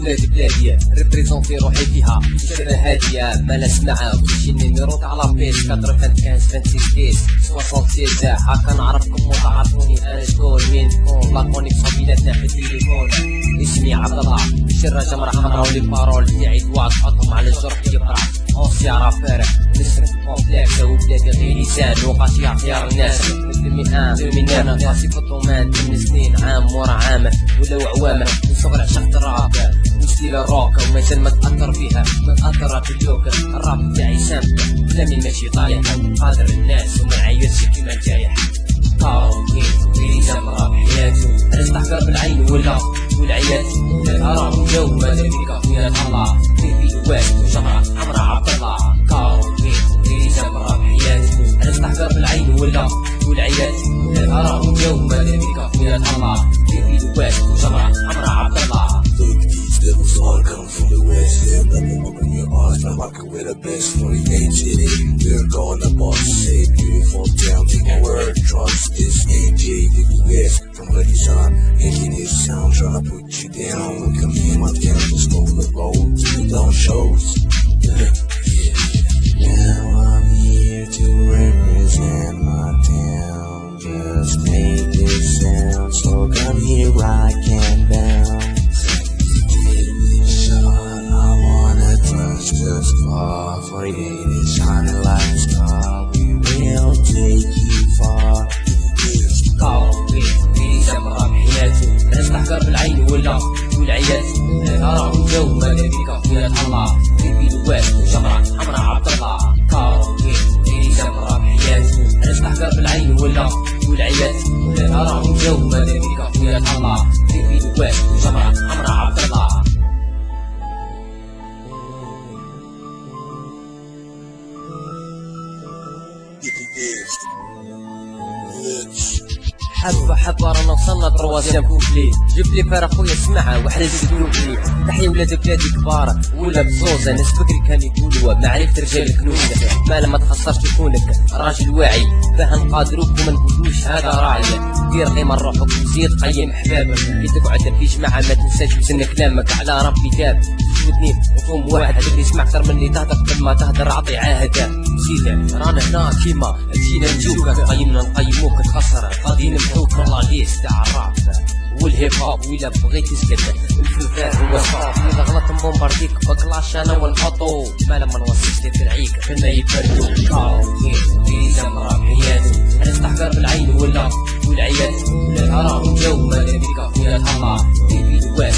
ولاد بلادي ريبريزونتي روحي فيها شرة هادية مالا سمعها كلشي نيميرو تاع لابيس 95 26 67 هاكا نعرفكم وتعرفوني انا شكون مين تكون لا كونيكسيون بيناتنا في التليفون اسمي عبد الله شرة جمرة حمرا ولي بارول تاعي دواك حطهم على الجرح يقرا اونسي رابر نسرق كومبلكس وبلادي غير لسان وقاسي اعطيار الناس دومينان راسي فطومان 8 سنين عام ورا عام ولا عوامه من صغر عشقت الراب وستيل الروك ومازال ما تأثر فيها ما تأثر في اللوك الراب تاعي سامبل كلامي ماشي طايح قادر الناس وما نعيطش كيما جايح كاروكي غير جمرة بحياتو علاش تحقر بالعين ولا والعيات لا ترى جو ماذا بك اخويا الله في الواد وجمرة عمرها عبد الله كاروكي غير جمرة بحياتو علاش تحقر بالعين ولا والعيات لا ترى جو ماذا بك اخويا الله في الواد وجمرة عمرها عبد الله. Devils all come from the west. They're nothing open your eyes. I'm rocking with the best 48 city. We're going up on the say beautiful town. Take my word, trust this AJ with the west. From where he's on, making his sound, trying to put you down. Come here, my town, just go the road to the down shows. Now I'm here to represent my town. Just make this sound, so come here, rock and down. Just far for it, shining like a star. We will take you far. كاروكي غير جمرة بحياتو علاش تحقر بالعين ولا والعيات لا ترى جو ماذا بك اخويا الله في الواد وجمرة عمرها عبد الله كاروكي غير جمرة بحياتو علاش تحقر بالعين ولا والعيات لا ترى جو ماذا بك اخويا الله في الواد وجمرة عمرها عبد الله. حبة رانا وصلنا تروازيام كوبلي جيب لي فار اخويا اسمعها وحنا زيدوكلي تحيا ولاد بلادي كبار ولا بزوزة ناس بكري كان يقولوا معرفة رجال الكنوز مالا ما تخسرش يكونك راجل واعي فاهم قادروك وما نقولوش هذا راعي دير قيمة لروحك وزيد قيم احبابك كي تقعد في جماعة ما تنساش وزن كلامك على ربي تاب ودني وقوم واحد اللي يسمع اكثر من اللي تهدر قبل ما تهدر عطي عاهدة زيد رانا هنا كيما جينا نجوك قيمنا نقيموك تخسر غادي نمحوك والله ليش تاع الراب والهيب هوب ولا بغيت تسكت الفلفات هو صعب اذا غلط نبومبارديك بكلاش انا ونحطو مالا ما نوصلش لك نعيك كنا يفردو كاروكي غير جمرة بحياتو علاش تحقر بالعين ولا والعيات لا ترى جو ماذا بك اخويا الله في الواد